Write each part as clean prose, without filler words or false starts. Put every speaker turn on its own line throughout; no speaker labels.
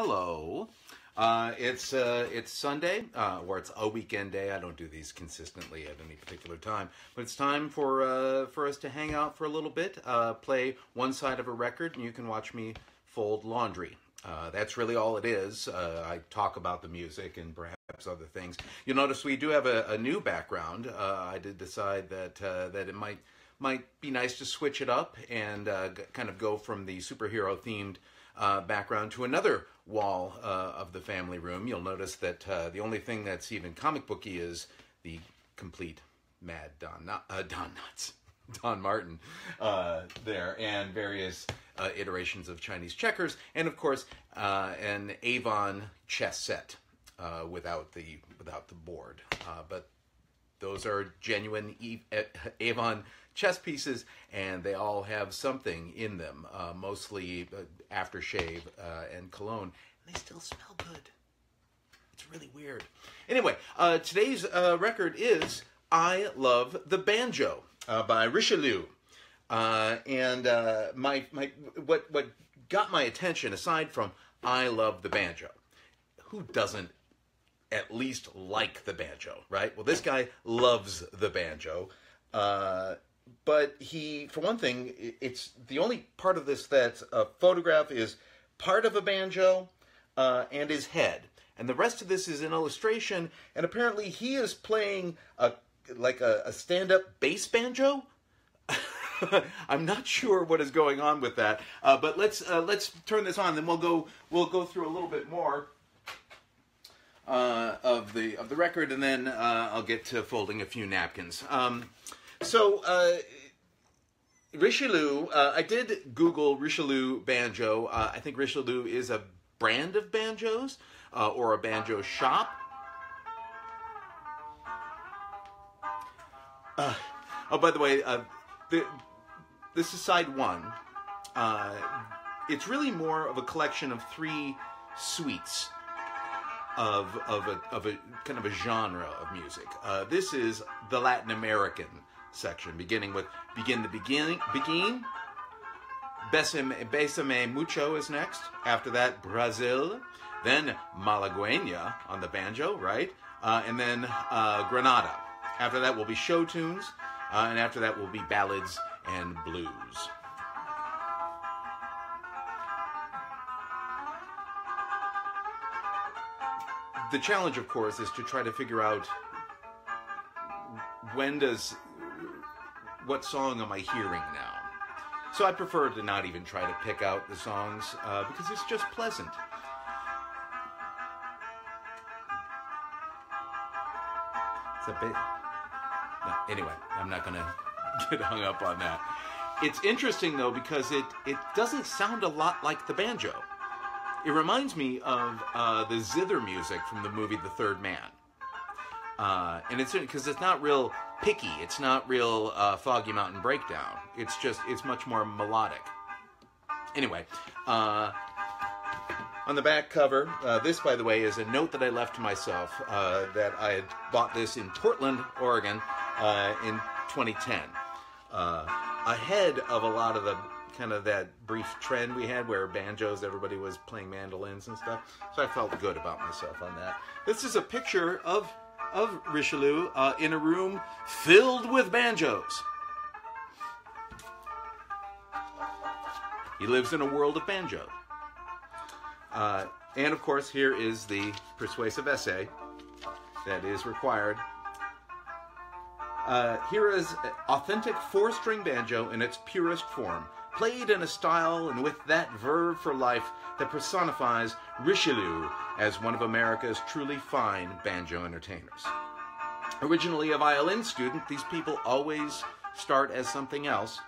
Hello. It's Sunday, or it's a weekend day. I don't do these consistently at any particular time, but it's time for us to hang out for a little bit, play one side of a record, and you can watch me fold laundry. That's really all it is. I talk about the music and perhaps other things. You'll notice we do have a new background. I did decide that it might be nice to switch it up and kind of go from the superhero themed background to another wall of the family room. You'll notice that the only thing that's even comic booky is the complete mad Don Martin there, and various iterations of Chinese checkers, and of course an Avon chess set without the board. But those are genuine Avon chess pieces, and they all have something in them, mostly aftershave and cologne, and they still smell good. It's really weird. Anyway, today's record is I Love the Banjo by Richelieu. And what got my attention, aside from I Love the Banjo, who doesn't at least like the banjo, right? Well, this guy loves the banjo. But he, for one thing, it's the only part of this that's a photograph is part of a banjo and his head. And the rest of this is an illustration, and apparently he is playing like a stand-up bass banjo. I'm not sure what is going on with that, but let's turn this on, then we'll go through a little bit more of the record, and then I'll get to folding a few napkins. Richelieu, I did Google Richelieu banjo. I think Richelieu is a brand of banjos or a banjo shop. Oh, by the way, this is side one. It's really more of a collection of three suites of a kind of a genre of music. This is the Latin American section, beginning with Begin. Bésame Mucho is next. After that, Brazil. Then Malagueña on the banjo, right? And then Granada. After that will be show tunes. And after that will be ballads and blues. The challenge, of course, is to try to figure out what song am I hearing now? So I prefer to not even try to pick out the songs because it's just pleasant. It's a bit... No, anyway, I'm not going to get hung up on that. It's interesting, though, because it doesn't sound a lot like the banjo. It reminds me of the zither music from the movie The Third Man. And it's because it's not real picky. It's not real Foggy Mountain Breakdown. It's much more melodic. Anyway, on the back cover, this, by the way, is a note that I left to myself that I had bought this in Portland, Oregon in 2010. Ahead of a lot of the kind of that brief trend we had where banjos, everybody was playing mandolins and stuff. So I felt good about myself on that. This is a picture of Richelieu in a room filled with banjos. He lives in a world of banjo. And of course, here is the persuasive essay that is required. Here is authentic four-string banjo in its purest form, played in a style and with that verve for life that personifies Richelieu as one of America's truly fine banjo entertainers. Originally a violin student, these people always start as something else.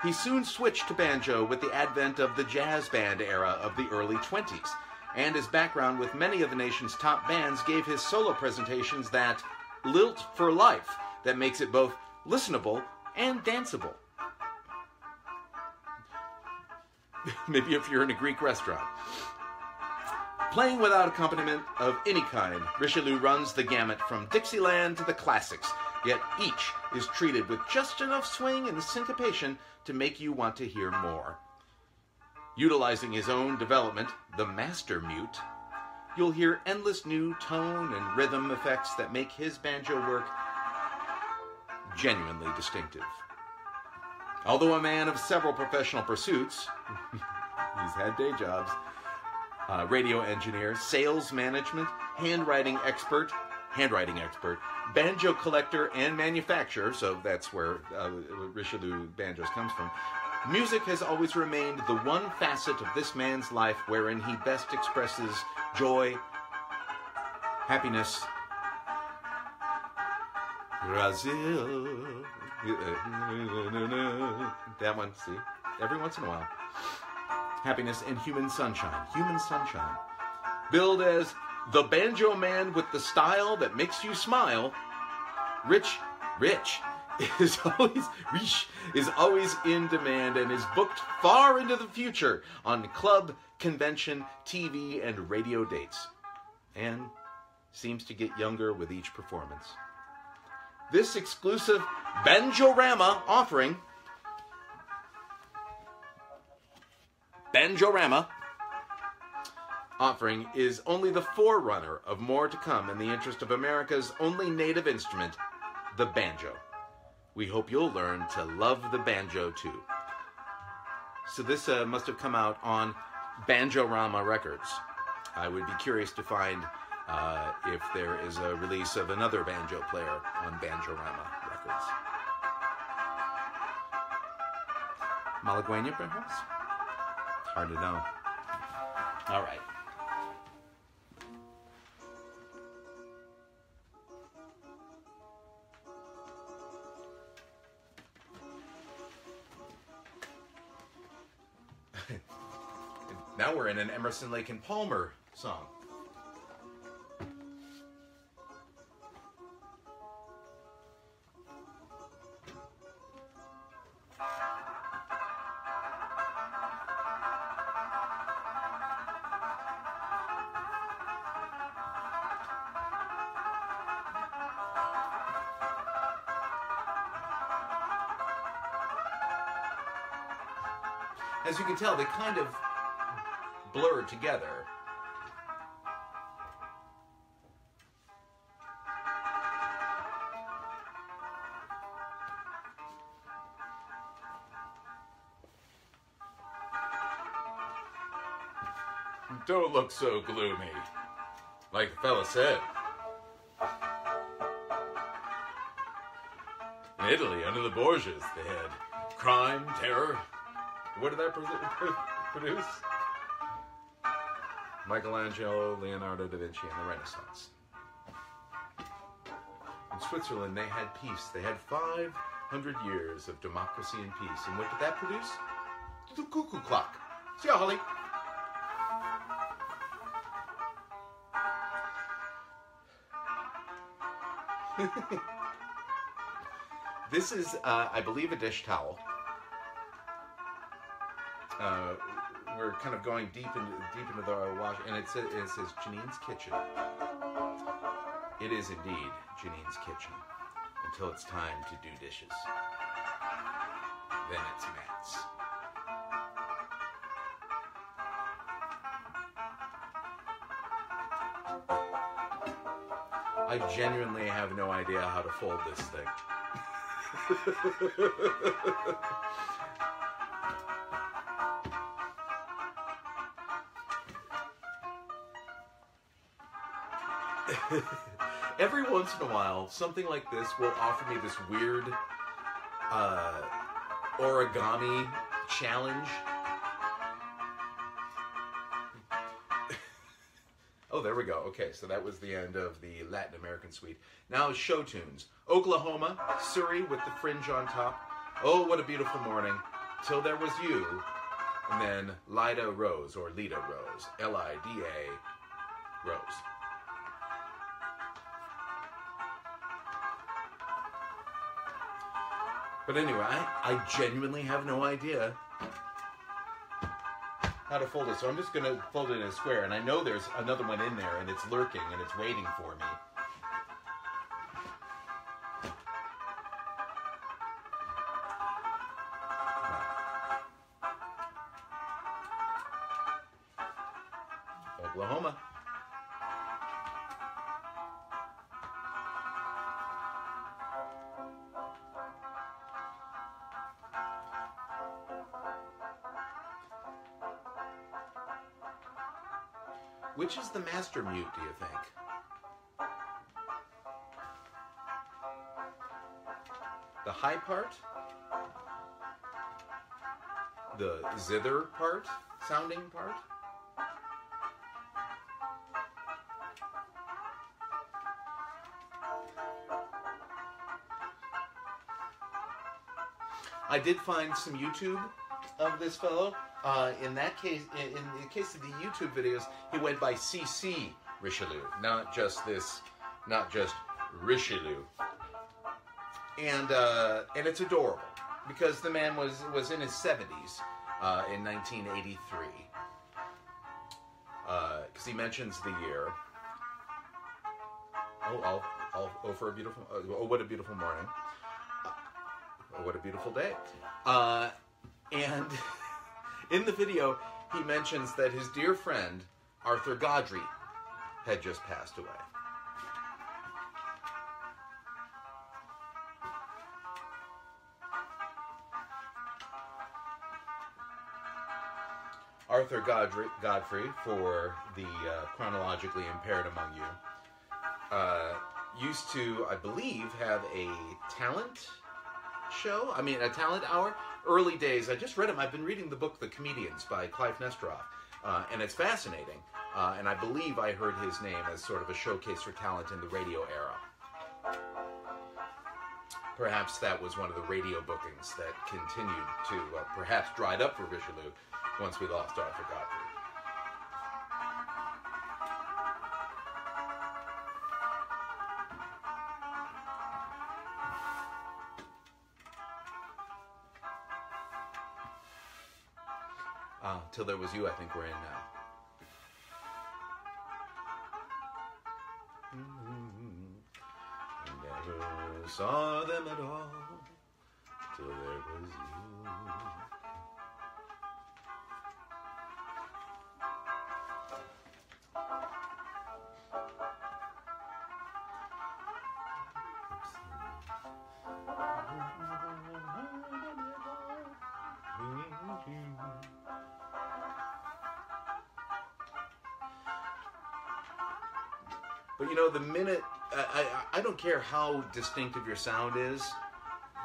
He soon switched to banjo with the advent of the jazz band era of the early 20s, and his background with many of the nation's top bands gave his solo presentations that lilt for life that makes it both listenable and danceable. Maybe if you're in a Greek restaurant. Playing without accompaniment of any kind, Richelieu runs the gamut from Dixieland to the classics, yet each is treated with just enough swing and syncopation to make you want to hear more. Utilizing his own development, the master mute, you'll hear endless new tone and rhythm effects that make his banjo work genuinely distinctive. Although a man of several professional pursuits, he's had day jobs, radio engineer, sales management, handwriting expert, banjo collector, and manufacturer, so that's where Richelieu banjos comes from, music has always remained the one facet of this man's life wherein he best expresses joy, happiness, Brazil. That one, see? Every once in a while. Happiness and human sunshine. Human sunshine. Billed as the banjo man with the style that makes you smile, Rich is always in demand and is booked far into the future on club, convention, TV, and radio dates. And seems to get younger with each performance. This exclusive Banjo-rama offering is only the forerunner of more to come in the interest of America's only native instrument, the banjo. We hope you'll learn to love the banjo too. So this must have come out on Banjo-rama Records. I would be curious to find if there is a release of another banjo player on Banjo-rama Records. Malagueña, perhaps? Hard to know. All right. Now we're in an Emerson, Lake and Palmer song. As you can tell, they kind of blur together. Don't look so gloomy, like the fella said. In Italy, under the Borgias, they had crime, terror. What did that produce? Michelangelo, Leonardo da Vinci, and the Renaissance. In Switzerland, they had peace. They had 500 years of democracy and peace. And what did that produce? The cuckoo clock. See ya, Holly. This is, I believe, a dish towel. We're kind of going deep into the wash, and it says Janine's Kitchen. It is indeed Janine's Kitchen until it's time to do dishes. Then it's Matt's. I genuinely have no idea how to fold this thing. Every once in a while, something like this will offer me this weird origami challenge. Oh, there we go. Okay, so that was the end of the Latin American suite. Now show tunes. Oklahoma, Surrey with the fringe on top. Oh, what a beautiful morning. Till There Was You. And then Lida Rose, or Lida Rose. L-I-D-A Rose. But anyway, I genuinely have no idea how to fold it. So I'm just going to fold it in a square. And I know there's another one in there, and it's lurking, and it's waiting for me. Oklahoma. Which is the master mute, do you think? The high part? The zither part? Sounding part? I did find some YouTube of this fellow. In that case, in the case of the YouTube videos, he went by CC Richelieu, not just Richelieu. And it's adorable because the man was in his 70s in 1983. Because he mentions the year. Oh, for a beautiful. Oh, what a beautiful morning. Oh, what a beautiful day. And in the video, he mentions that his dear friend, Arthur Godfrey, had just passed away. Arthur Godfrey, for the chronologically impaired among you, used to, I believe, have a talent show. I mean, a talent hour. Early days. I just read him. I've been reading the book The Comedians by Clive Nestroff, and it's fascinating. And I believe I heard his name as sort of a showcase for talent in the radio era. Perhaps that was one of the radio bookings that continued to, perhaps dried up for Richelieu once we lost Arthur Godfrey. Till There Was You, I think we're in now. Never saw them at all till there was you. But you know, the minute, I don't care how distinctive your sound is,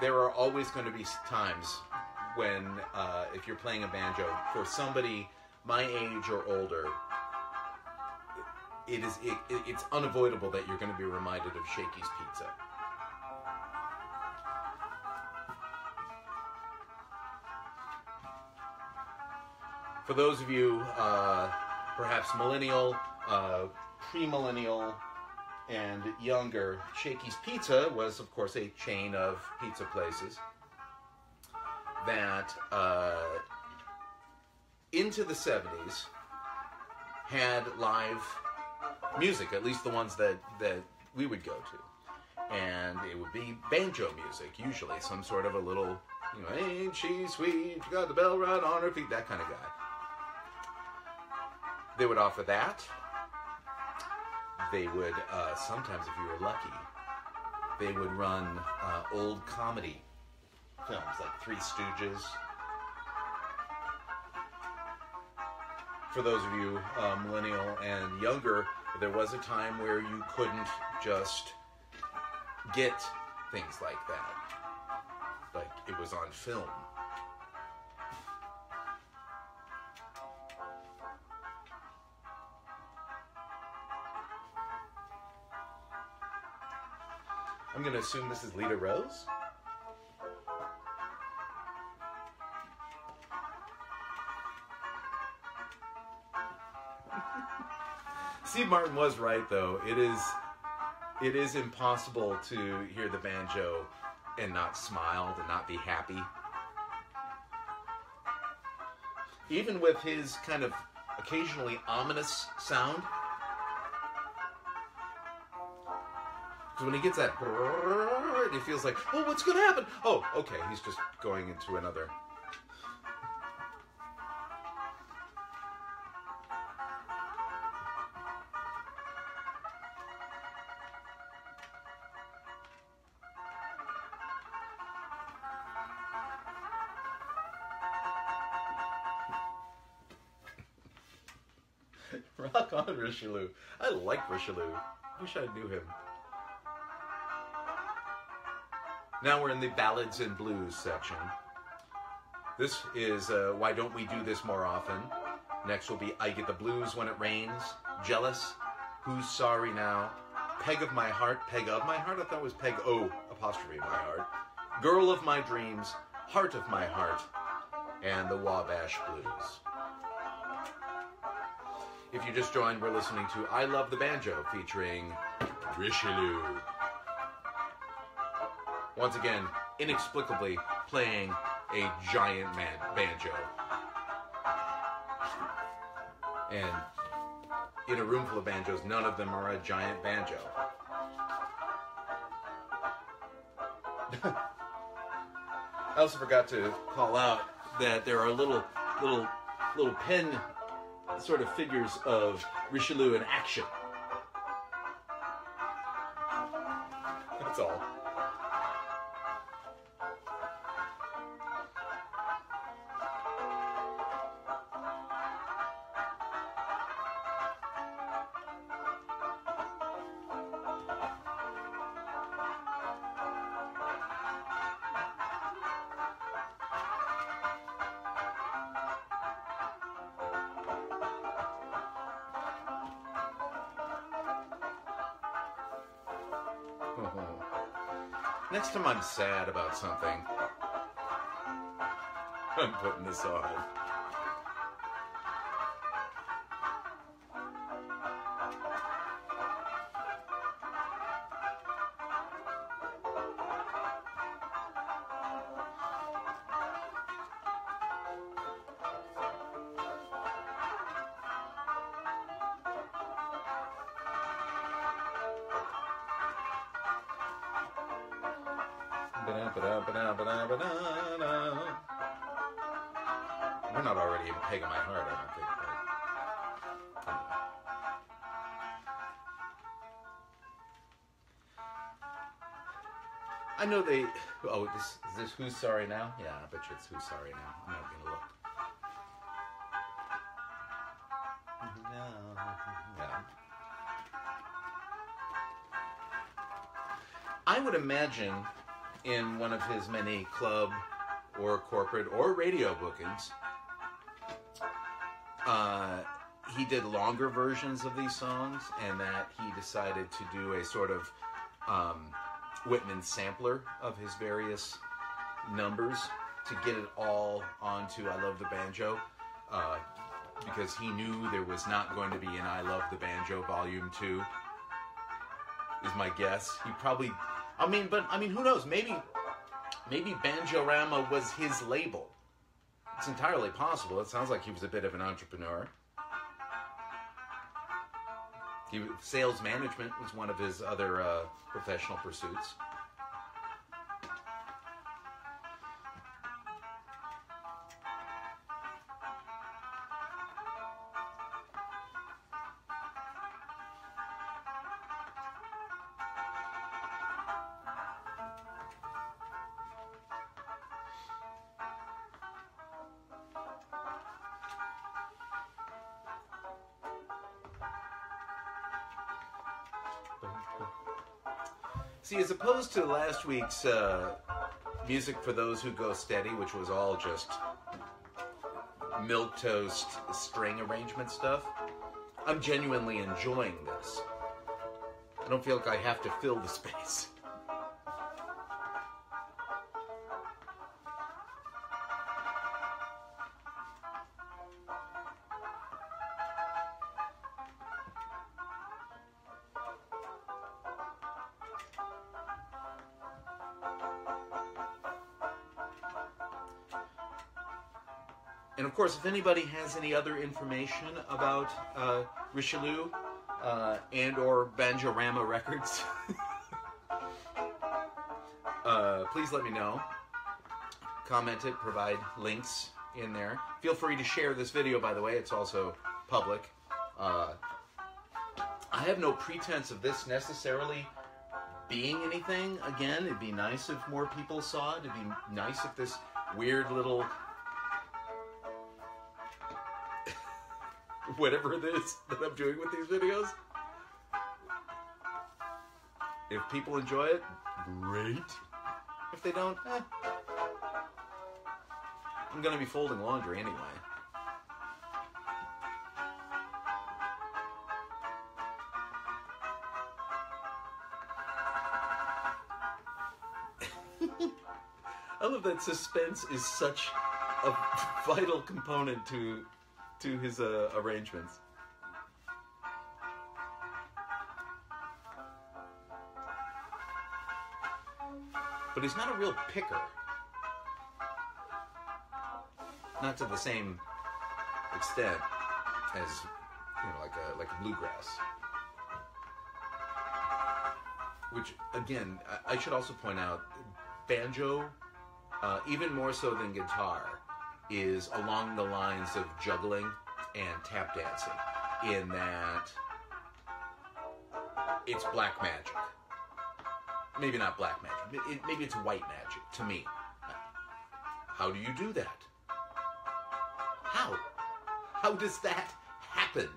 there are always going to be times when, if you're playing a banjo, for somebody my age or older, it's unavoidable that you're going to be reminded of Shakey's Pizza. For those of you, perhaps millennial, pre-millennial, and younger, Shakey's Pizza was, of course, a chain of pizza places that, into the 70s, had live music, at least the ones that we would go to. And it would be banjo music, usually, some sort of a little, you know, ain't she sweet, she got the bell right on her feet, that kind of guy. They would offer that. They would, sometimes if you were lucky, they would run old comedy films like Three Stooges. For those of you millennial and younger, there was a time where you couldn't just get things like that. Like it was on film. I'm going to assume this is Lita Rose. Steve Martin was right, though. It is impossible to hear the banjo and not smile, to not be happy. Even with his kind of occasionally ominous sound. Because when he gets that, it feels like, oh, what's going to happen? Oh, okay, he's just going into another. Rock on, Richelieu. I like Richelieu. Wish I knew him. Now we're in the Ballads and Blues section. This is Why Don't We Do This More Often? Next will be I Get the Blues When It Rains, Jealous, Who's Sorry Now, Peg of My Heart, Peg of My Heart? I thought it was Peg O apostrophe my heart, Girl of My Dreams, Heart of My Heart, and the Wabash Blues. If you just joined, we're listening to I Love the Banjo featuring Richelieu. Once again, inexplicably playing a giant banjo. And in a room full of banjos, none of them are a giant banjo. I also forgot to call out that there are little pen sort of figures of Richelieu in action. That's all. Next time I'm sad about something, I'm putting this on. We're not already in Peg of My Heart, I don't think. I know they... Oh, is this Who's Sorry Now? Yeah, I bet you it's Who's Sorry Now. I'm not going to look. No. Yeah. I would imagine in one of his many club or corporate or radio bookings, he did longer versions of these songs, and that he decided to do a sort of Whitman sampler of his various numbers to get it all onto I Love the Banjo, because he knew there was not going to be an I Love the Banjo Volume 2, is my guess. He probably... I mean, who knows? Maybe Banjo-Rama was his label. It's entirely possible. It sounds like he was a bit of an entrepreneur. Sales management was one of his other professional pursuits. See, as opposed to last week's Music for Those Who Go Steady, which was all just milquetoast string arrangement stuff, I'm genuinely enjoying this. I don't feel like I have to fill the space. And of course, if anybody has any other information about Richelieu and or Banjo-Rama Records, please let me know. Comment it, provide links in there. Feel free to share this video, by the way. It's also public. I have no pretense of this necessarily being anything. Again, it'd be nice if more people saw it. It'd be nice if this weird little whatever it is that I'm doing with these videos. If people enjoy it, great. If they don't, I'm going to be folding laundry anyway. I love that suspense is such a vital component to his arrangements. But he's not a real picker. Not to the same extent as, you know, like a bluegrass. Which, again, I should also point out, banjo, even more so than guitar, is along the lines of juggling and tap dancing, in that it's black magic. Maybe not black magic. Maybe it's white magic, to me. How do you do that? How? How does that happen?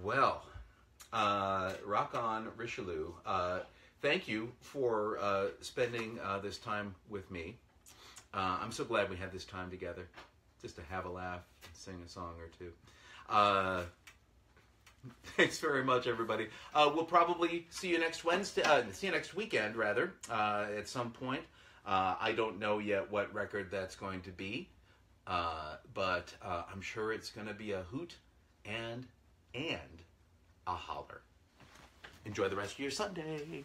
Well, rock on, Richelieu. Thank you for spending this time with me. I'm so glad we had this time together, just to have a laugh, sing a song or two. Thanks very much, everybody. We'll probably see you next Wednesday. See you next weekend, rather, at some point. I don't know yet what record that's going to be, but I'm sure it's going to be a hoot and a holler. Enjoy the rest of your Sunday.